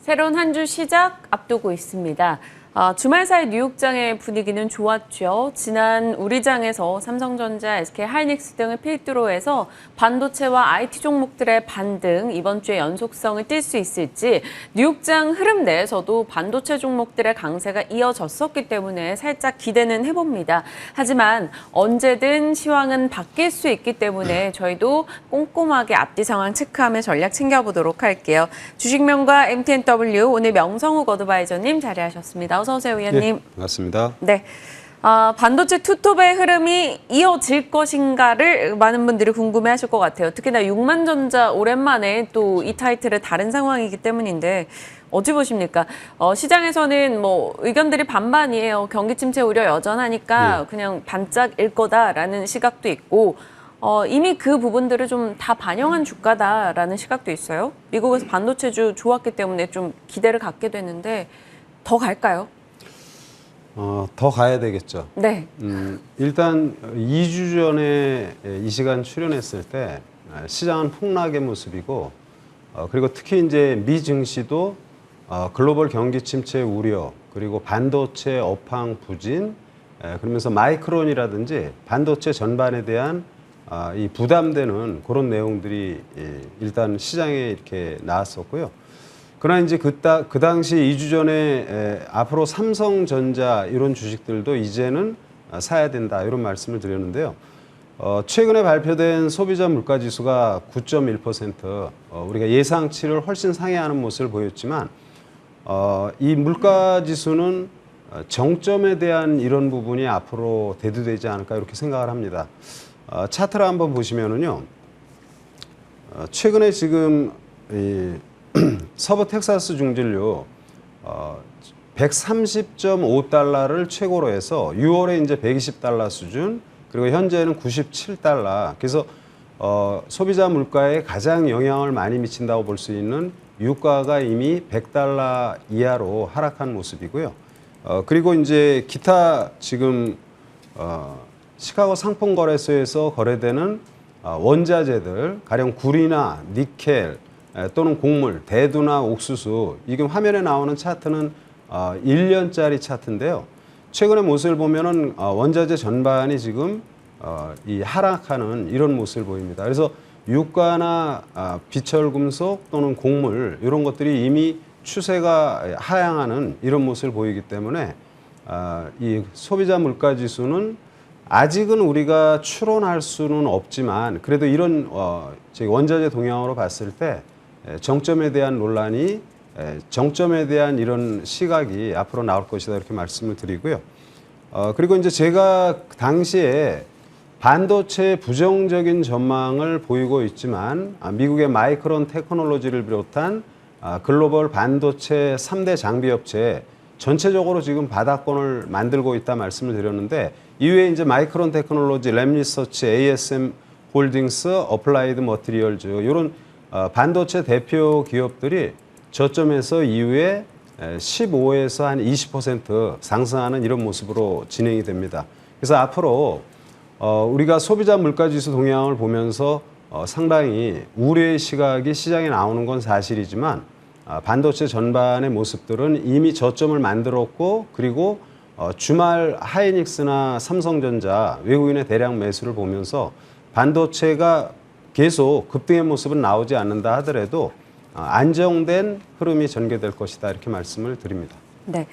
새로운 한 주 시작 앞두고 있습니다. 주말 사이 뉴욕장의 분위기는 좋았죠. 지난 우리장에서 삼성전자, SK하이닉스 등을 필두로 해서 반도체와 IT 종목들의 반등, 이번 주에 연속성을 띌 수 있을지, 뉴욕장 흐름 내에서도 반도체 종목들의 강세가 이어졌었기 때문에 살짝 기대는 해봅니다. 하지만 언제든 시황은 바뀔 수 있기 때문에 저희도 꼼꼼하게 앞뒤 상황 체크하며 전략 챙겨보도록 할게요. 주식명가 MTNW 오늘 명성욱 어드바이저님 자리하셨습니다. 어서 오세요, 위원님. 네, 반갑습니다. 네. 반도체 투톱의 흐름이 이어질 것인가를 많은 분들이 궁금해하실 것 같아요. 특히나 6만전자 오랜만에 또 이 타이틀의 다른 상황이기 때문인데 어찌 보십니까? 시장에서는 뭐 의견들이 반반이에요. 경기 침체 우려 여전하니까 그냥 반짝일 거다라는 시각도 있고 이미 그 부분들을 좀 다 반영한 주가다라는 시각도 있어요. 미국에서 반도체주 좋았기 때문에 좀 기대를 갖게 되는데 더 갈까요? 더 가야 되겠죠. 네. 일단 2주 전에 이 시간 출연했을 때 시장은 폭락의 모습이고, 그리고 특히 이제 미 증시도 글로벌 경기 침체 우려, 그리고 반도체 업황 부진, 그러면서 마이크론이라든지 반도체 전반에 대한 이 부담되는 그런 내용들이 일단 시장에 이렇게 나왔었고요. 그러나 이제 그 당시 2주 전에 앞으로 삼성전자 이런 주식들도 이제는 사야 된다 이런 말씀을 드렸는데요. 최근에 발표된 소비자 물가 지수가 9.1%, 우리가 예상치를 훨씬 상회하는 모습을 보였지만 이 물가 지수는 정점에 대한 이런 부분이 앞으로 대두되지 않을까 이렇게 생각을 합니다. 차트를 한번 보시면은요. 최근에 지금 서부 텍사스 중진료 130.5달러를 최고로 해서 6월에 이제 120달러 수준, 그리고 현재는 97달러. 그래서 소비자 물가에 가장 영향을 많이 미친다고 볼 수 있는 유가가 이미 100달러 이하로 하락한 모습이고요. 그리고 이제 기타 지금 시카고 상품거래소에서 거래되는 원자재들, 가령 구리나 니켈 또는 곡물, 대두나 옥수수, 이게 화면에 나오는 차트는 1년짜리 차트인데요. 최근의 모습을 보면은 원자재 전반이 지금 이 하락하는 이런 모습을 보입니다. 그래서 유가나 비철금속 또는 곡물 이런 것들이 이미 추세가 하향하는 이런 모습을 보이기 때문에 이 소비자 물가 지수는 아직은 우리가 추론할 수는 없지만 그래도 이런 원자재 동향으로 봤을 때 정점에 대한 논란이, 정점에 대한 이런 시각이 앞으로 나올 것이다 이렇게 말씀을 드리고요. 그리고 이제 제가 당시에 반도체 부정적인 전망을 보이고 있지만 미국의 마이크론 테크놀로지를 비롯한 글로벌 반도체 3대 장비업체 전체적으로 지금 바닥권을 만들고 있다 말씀을 드렸는데, 이외에 이제 마이크론 테크놀로지, 램리서치, ASM 홀딩스, 어플라이드 머티리얼즈 이런 반도체 대표 기업들이 저점에서 이후에 15에서 한 20% 상승하는 이런 모습으로 진행이 됩니다. 그래서 앞으로 우리가 소비자 물가지수 동향을 보면서 상당히 우려의 시각이 시장에 나오는 건 사실이지만 반도체 전반의 모습들은 이미 저점을 만들었고, 그리고 주말 하이닉스나 삼성전자 외국인의 대량 매수를 보면서 반도체가 계속 급등의 모습은 나오지 않는다 하더라도 안정된 흐름이 전개될 것이다 이렇게 말씀을 드립니다. 네.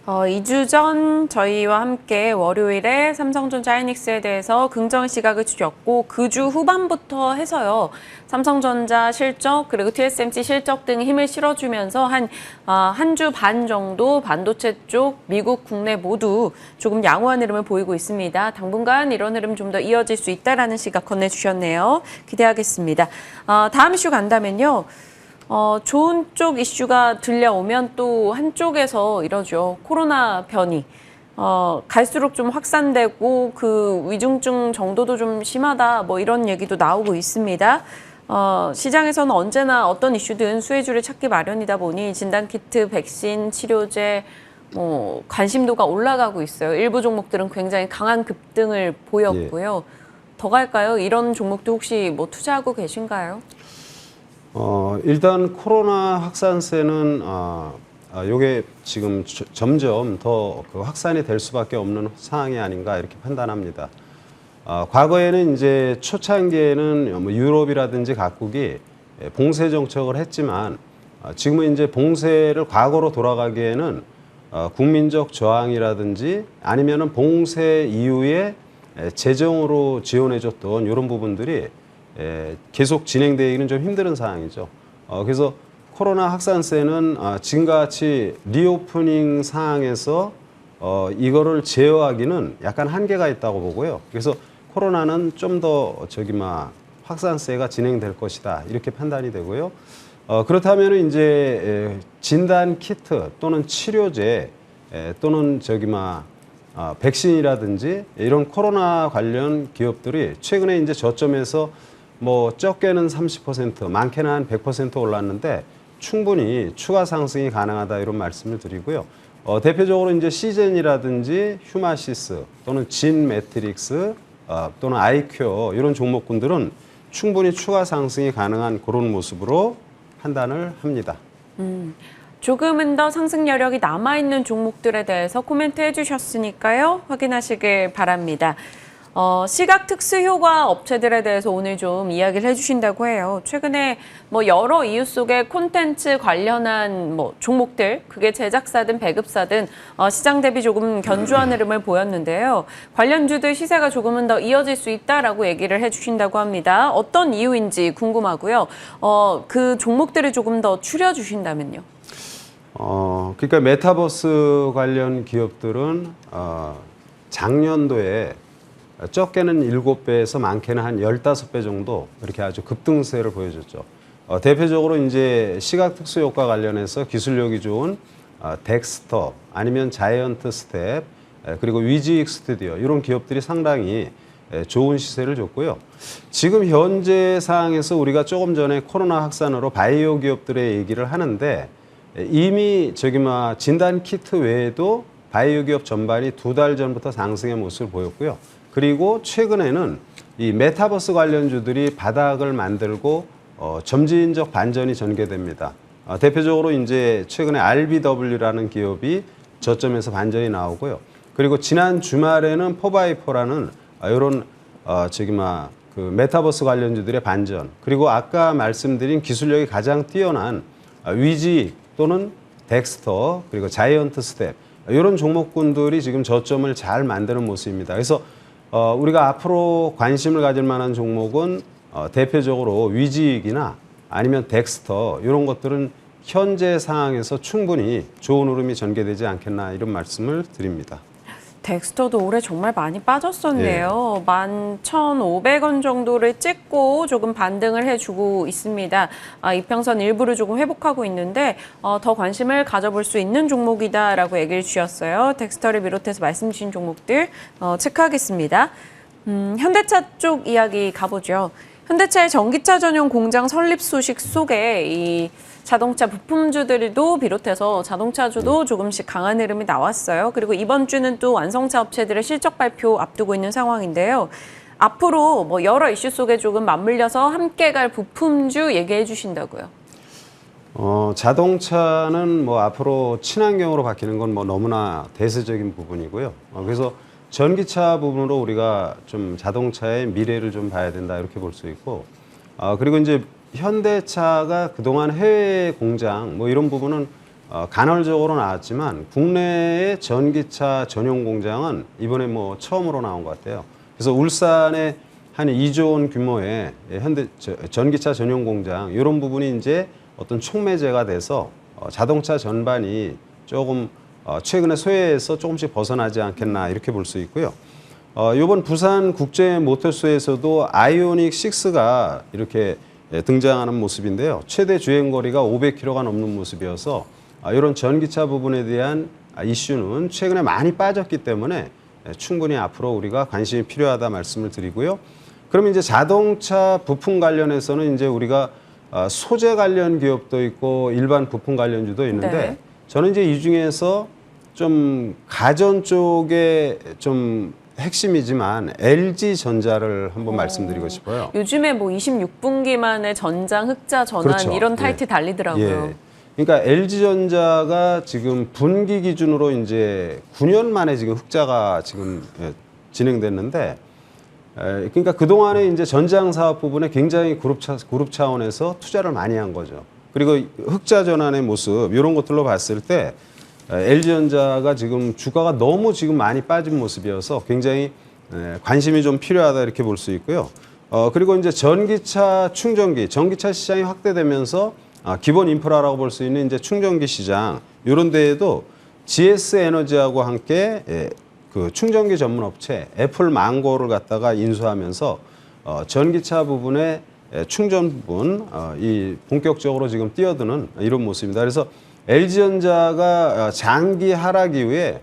2주 전 저희와 함께 월요일에 삼성전자 하이닉스에 대해서 긍정 시각을 주셨고, 그 주 후반부터 해서요. 삼성전자 실적 그리고 TSMC 실적 등 힘을 실어주면서 한 주 반 정도 반도체 쪽 미국 국내 모두 조금 양호한 흐름을 보이고 있습니다. 당분간 이런 흐름 좀 더 이어질 수 있다라는 시각 건네주셨네요. 기대하겠습니다. 다음 이슈 간다면요. 좋은 쪽 이슈가 들려오면 또 한쪽에서 이러죠. 코로나 변이. 갈수록 좀 확산되고 그 위중증 정도도 좀 심하다. 뭐 이런 얘기도 나오고 있습니다. 시장에서는 언제나 어떤 이슈든 수혜주를 찾기 마련이다 보니 진단키트, 백신, 치료제, 관심도가 올라가고 있어요. 일부 종목들은 굉장히 강한 급등을 보였고요. 더 갈까요? 이런 종목도 혹시 뭐 투자하고 계신가요? 일단 코로나 확산세는 요게 지금 점점 더 그 확산이 될 수밖에 없는 상황이 아닌가 이렇게 판단합니다. 과거에는 이제 초창기에는 뭐 유럽이라든지 각국이 봉쇄 정책을 했지만 지금은 이제 봉쇄를 과거로 돌아가기에는 국민적 저항이라든지 아니면은 봉쇄 이후에 재정으로 지원해줬던 이런 부분들이 계속 진행되기는 좀 힘든 상황이죠. 그래서 코로나 확산세는 지금과 같이 리오프닝 상황에서 이거를 제어하기는 약간 한계가 있다고 보고요. 그래서 코로나는 좀 더 확산세가 진행될 것이다 이렇게 판단이 되고요. 그렇다면 이제 진단 키트 또는 치료제 또는 백신이라든지 이런 코로나 관련 기업들이 최근에 이제 저점에서 뭐 적게는 30%, 많게는 한 100% 올랐는데 충분히 추가 상승이 가능하다 이런 말씀을 드리고요. 대표적으로 이제 시젠이라든지 휴마시스 또는 진 매트릭스 또는 아이큐어 이런 종목군들은 충분히 추가 상승이 가능한 그런 모습으로 판단을 합니다. 조금은 더 상승 여력이 남아있는 종목들에 대해서 코멘트 해주셨으니까요. 확인하시길 바랍니다. 시각 특수 효과 업체들에 대해서 오늘 좀 이야기를 해주신다고 해요. 최근에 뭐 여러 이유 속에 콘텐츠 관련한 뭐 종목들, 그게 제작사든 배급사든 시장 대비 조금 견조한 흐름을 보였는데요. 관련주들 시세가 조금은 더 이어질 수 있다라고 얘기를 해주신다고 합니다. 어떤 이유인지 궁금하고요. 그 종목들을 조금 더 추려주신다면요. 그러니까 메타버스 관련 기업들은 작년도에 적게는 7배에서 많게는 한 15배 정도 이렇게 아주 급등세를 보여줬죠. 대표적으로 이제 시각 특수 효과 관련해서 기술력이 좋은 덱스터 아니면 자이언트 스텝 그리고 위지익 스튜디오 이런 기업들이 상당히 좋은 시세를 줬고요. 지금 현재 상황에서 우리가 조금 전에 코로나 확산으로 바이오 기업들의 얘기를 하는데 이미 진단 키트 외에도 바이오 기업 전반이 2달 전부터 상승의 모습을 보였고요. 그리고 최근에는 이 메타버스 관련주들이 바닥을 만들고 점진적 반전이 전개됩니다. 대표적으로 이제 최근에 RBW라는 기업이 저점에서 반전이 나오고요. 그리고 지난 주말에는 포바이포라는 이런 그 메타버스 관련주들의 반전, 그리고 아까 말씀드린 기술력이 가장 뛰어난 위지 또는 덱스터 그리고 자이언트 스텝 이런 종목군들이 지금 저점을 잘 만드는 모습입니다. 그래서 우리가 앞으로 관심을 가질 만한 종목은 대표적으로 위지익이나 아니면 덱스터 이런 것들은 현재 상황에서 충분히 좋은 흐름이 전개되지 않겠나 이런 말씀을 드립니다. 덱스터도 올해 정말 많이 빠졌었네요. 11,500원 정도를 찍고 조금 반등을 해주고 있습니다. 이평선 일부를 조금 회복하고 있는데 더 관심을 가져볼 수 있는 종목이다라고 얘기를 주셨어요. 덱스터를 비롯해서 말씀 주신 종목들 체크하겠습니다. 현대차 쪽 이야기 가보죠. 현대차의 전기차 전용 공장 설립 소식 속에 이 자동차 부품주들도 비롯해서 자동차주도 조금씩 강한 흐름이 나왔어요. 그리고 이번 주는 또 완성차 업체들의 실적 발표 앞두고 있는 상황인데요. 앞으로 뭐 여러 이슈 속에 조금 맞물려서 함께 갈 부품주 얘기해 주신다고요. 자동차는 뭐 앞으로 친환경으로 바뀌는 건 뭐 너무나 대세적인 부분이고요. 그래서 전기차 부분으로 우리가 좀 자동차의 미래를 좀 봐야 된다 이렇게 볼 수 있고, 그리고 이제 현대차가 그동안 해외 공장 뭐 이런 부분은 간헐적으로 나왔지만 국내의 전기차 전용 공장은 이번에 뭐 처음으로 나온 것 같아요. 그래서 울산에 한 2조 원 규모의 전기차 전용 공장 이런 부분이 이제 어떤 촉매제가 돼서 자동차 전반이 조금 최근에 소외에서 조금씩 벗어나지 않겠나 이렇게 볼 수 있고요. 이번 부산 국제 모터쇼에서도 아이오닉 6가 이렇게 등장하는 모습인데요. 최대 주행거리가 500km가 넘는 모습이어서 이런 전기차 부분에 대한 이슈는 최근에 많이 빠졌기 때문에 충분히 앞으로 우리가 관심이 필요하다 말씀을 드리고요. 그러면 이제 자동차 부품 관련해서는 이제 우리가 소재 관련 기업도 있고 일반 부품 관련주도 있는데 저는 이제 이 중에서 좀 가전 쪽에 좀 핵심이지만 LG전자를 한번 말씀드리고 싶어요. 요즘에 뭐 26분기 만에 전장 흑자 전환 그렇죠. 이런 타이틀 예. 달리더라고요. 예. 그러니까 LG전자가 지금 분기 기준으로 이제 9년 만에 지금 흑자가 지금 진행됐는데, 그러니까 그 동안에 이제 전장 사업 부분에 굉장히 그룹 차원에서 투자를 많이 한 거죠. 그리고 흑자 전환의 모습 이런 것들로 봤을 때 LG전자가 지금 주가가 너무 지금 많이 빠진 모습이어서 굉장히 관심이 좀 필요하다 이렇게 볼 수 있고요. 그리고 이제 전기차 충전기, 전기차 시장이 확대되면서 기본 인프라라고 볼 수 있는 이제 충전기 시장 이런 데에도 GS 에너지하고 함께 그 충전기 전문 업체 애플 망고를 갖다가 인수하면서 전기차 부분의 충전 부분 이 본격적으로 지금 뛰어드는 이런 모습입니다. 그래서 LG전자가 장기 하락 이후에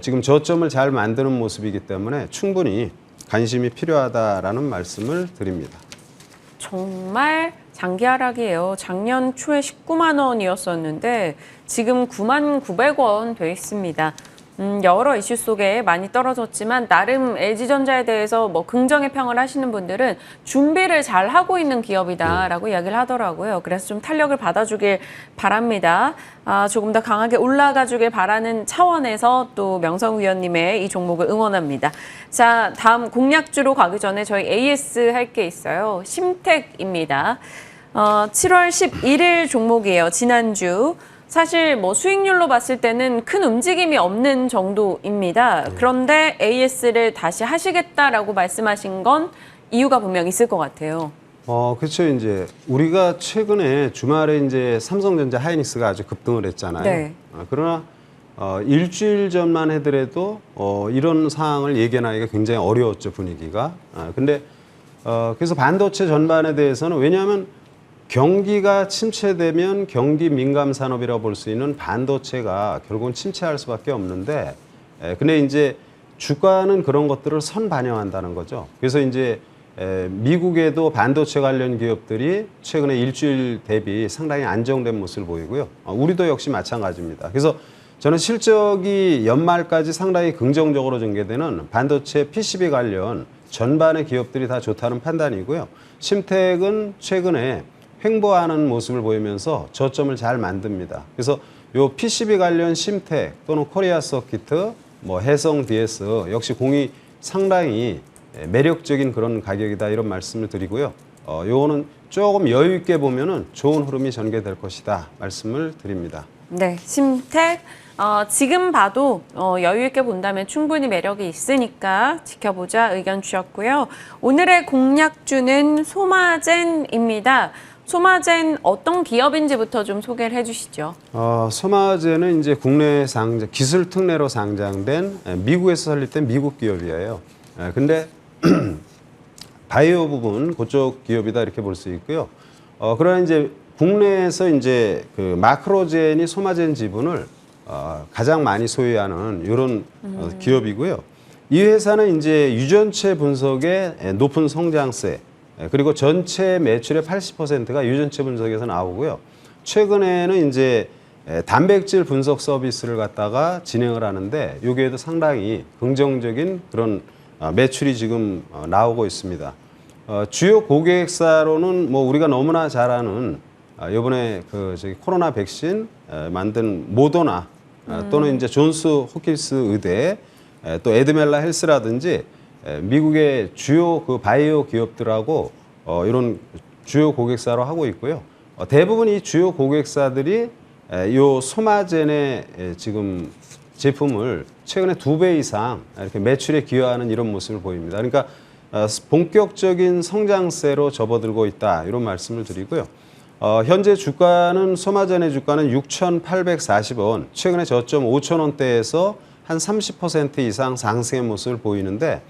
지금 저점을 잘 만드는 모습이기 때문에 충분히 관심이 필요하다라는 말씀을 드립니다. 정말 장기 하락이에요. 작년 초에 19만 원이었었는데 지금 9만 900원 돼 있습니다. 여러 이슈 속에 많이 떨어졌지만 나름 LG전자에 대해서 뭐 긍정의 평을 하시는 분들은 준비를 잘 하고 있는 기업이다라고 이야기를 하더라고요. 그래서 좀 탄력을 받아주길 바랍니다. 조금 더 강하게 올라가주길 바라는 차원에서 또 명성 위원님의 이 종목을 응원합니다. 자, 다음 공략주로 가기 전에 저희 AS 할 게 있어요. 심택입니다. 7월 11일 종목이에요. 지난주. 사실 뭐 수익률로 봤을 때는 큰 움직임이 없는 정도입니다. 그런데 AS를 다시 하시겠다라고 말씀하신 건 이유가 분명 있을 것 같아요. 그렇죠. 이제 우리가 최근에 주말에 이제 삼성전자 하이닉스가 아주 급등을 했잖아요. 네. 그러나 일주일 전만 해더라도 이런 상황을 예견하기가 굉장히 어려웠죠, 분위기가. 근데 그래서 반도체 전반에 대해서는 왜냐하면 경기가 침체되면 경기 민감 산업이라고 볼 수 있는 반도체가 결국은 침체할 수밖에 없는데, 근데 이제 주가는 그런 것들을 선반영한다는 거죠. 그래서 이제 미국에도 반도체 관련 기업들이 최근에 일주일 대비 상당히 안정된 모습을 보이고요. 우리도 역시 마찬가지입니다. 그래서 저는 실적이 연말까지 상당히 긍정적으로 전개되는 반도체 PCB 관련 전반의 기업들이 다 좋다는 판단이고요. 심택은 최근에 횡보하는 모습을 보이면서 저점을 잘 만듭니다. 그래서 요 PCB 관련 심택 또는 코리아 서키트, 뭐 해성 DS 역시 공이 상당히 매력적인 그런 가격이다 이런 말씀을 드리고요. 요거는 조금 여유 있게 보면은 좋은 흐름이 전개될 것이다 말씀을 드립니다. 네, 심택. 지금 봐도 여유 있게 본다면 충분히 매력이 있으니까 지켜보자 의견 주셨고요. 오늘의 공략주는 소마젠입니다. 소마젠 어떤 기업인지부터 좀 소개를 해주시죠. 소마젠은 이제 국내 상장, 기술 특례로 상장된 미국에서 설립된 미국 기업이에요. 근데 바이오 부분 그쪽 기업이다 이렇게 볼 수 있고요. 그러나 이제 국내에서 이제 그 마크로젠이 소마젠 지분을 가장 많이 소유하는 이런 기업이고요. 이 회사는 이제 유전체 분석의 높은 성장세, 그리고 전체 매출의 80%가 유전체 분석에서 나오고요. 최근에는 이제 단백질 분석 서비스를 갖다가 진행을 하는데 여기에도 상당히 긍정적인 그런 매출이 지금 나오고 있습니다. 주요 고객사로는 뭐 우리가 너무나 잘 아는 이번에 그 저기 코로나 백신 만든 모더나 또는 이제 존스 호킨스 의대 또 에드멜라 헬스라든지 미국의 주요 그 바이오 기업들하고 이런 주요 고객사로 하고 있고요. 대부분 이 주요 고객사들이 요 소마젠의 지금 제품을 최근에 2배 이상 이렇게 매출에 기여하는 이런 모습을 보입니다. 그러니까 본격적인 성장세로 접어들고 있다 이런 말씀을 드리고요. 현재 주가는 소마젠의 주가는 6,840원, 최근에 저점 5,000원대에서 한 30% 이상 상승의 모습을 보이는데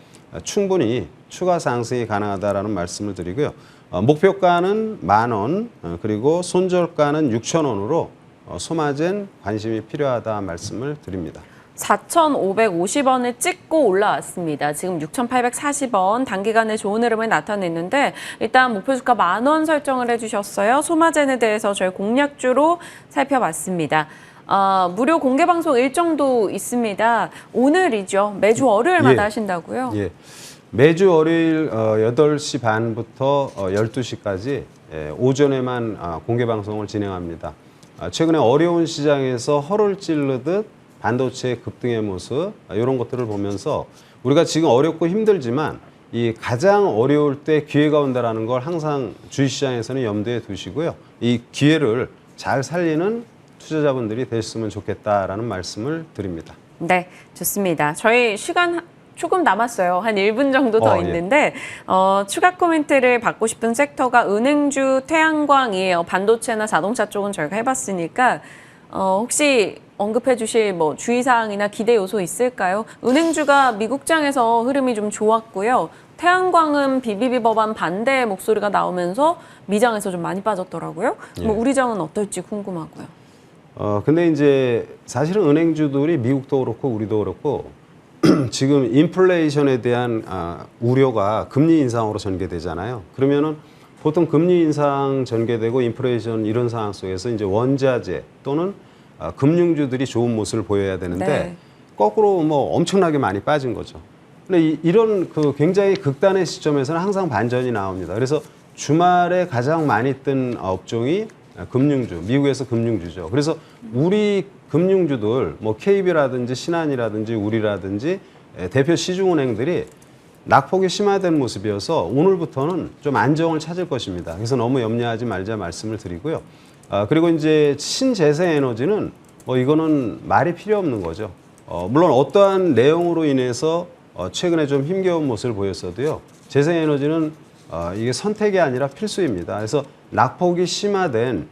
충분히 추가 상승이 가능하다라는 말씀을 드리고요. 목표가는 10,000원, 그리고 손절가는 6,000원으로 소마젠 관심이 필요하다 말씀을 드립니다. 4,550원을 찍고 올라왔습니다. 지금 6,840원 단기간에 좋은 흐름을 나타냈는데 일단 목표 주가 10,000원 설정을 해주셨어요. 소마젠에 대해서 저희 공략주로 살펴봤습니다. 무료 공개 방송 일정도 있습니다. 오늘이죠. 매주 월요일마다 예. 하신다고요? 예. 매주 월요일 8시 반부터 12시까지 오전에만 공개 방송을 진행합니다. 최근에 어려운 시장에서 허를 찌르듯 반도체 급등의 모습 이런 것들을 보면서 우리가 지금 어렵고 힘들지만 이 가장 어려울 때 기회가 온다라는 걸 항상 주식시장에서는 염두에 두시고요. 이 기회를 잘 살리는 투자자분들이 되셨으면 좋겠다라는 말씀을 드립니다. 네, 좋습니다. 저희 시간 조금 남았어요. 한 1분 정도 더 예. 있는데 추가 코멘트를 받고 싶은 섹터가 은행주, 태양광이에요. 반도체나 자동차 쪽은 저희가 해봤으니까 혹시 언급해 주실 뭐 주의사항이나 기대 요소 있을까요? 은행주가 미국장에서 흐름이 좀 좋았고요. 태양광은 BBB 법안 반대 목소리가 나오면서 미장에서 좀 많이 빠졌더라고요. 뭐 우리 장은 어떨지 궁금하고요. 근데 이제 사실은 은행주들이 미국도 그렇고 우리도 그렇고 지금 인플레이션에 대한 우려가 금리 인상으로 전개되잖아요. 그러면은 보통 금리 인상 전개되고 인플레이션 이런 상황 속에서 이제 원자재 또는 금융주들이 좋은 모습을 보여야 되는데 네. 거꾸로 뭐 엄청나게 많이 빠진 거죠. 근데 이런 그 굉장히 극단의 시점에서는 항상 반전이 나옵니다. 그래서 주말에 가장 많이 뜬 업종이 금융주, 미국에서 금융주죠. 그래서 우리 금융주들, 뭐 KB라든지 신한이라든지 우리라든지 대표 시중은행들이 낙폭이 심화된 모습이어서 오늘부터는 좀 안정을 찾을 것입니다. 그래서 너무 염려하지 말자 말씀을 드리고요. 그리고 이제 신재생에너지는 뭐 이거는 말이 필요 없는 거죠. 물론 어떠한 내용으로 인해서 최근에 좀 힘겨운 모습을 보였어도요. 재생에너지는 이게 선택이 아니라 필수입니다. 그래서 낙폭이 심화된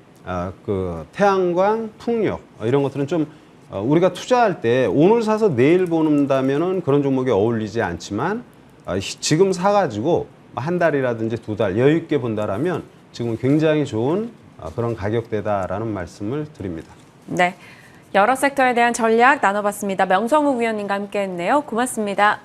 그 태양광, 풍력 이런 것들은 좀 우리가 투자할 때 오늘 사서 내일 본다면은 그런 종목에 어울리지 않지만 지금 사가지고 한 달이라든지 두 달 여유 있게 본다라면 지금 굉장히 좋은 그런 가격대다라는 말씀을 드립니다. 네, 여러 섹터에 대한 전략 나눠봤습니다. 명성욱 위원님과 함께했네요. 고맙습니다.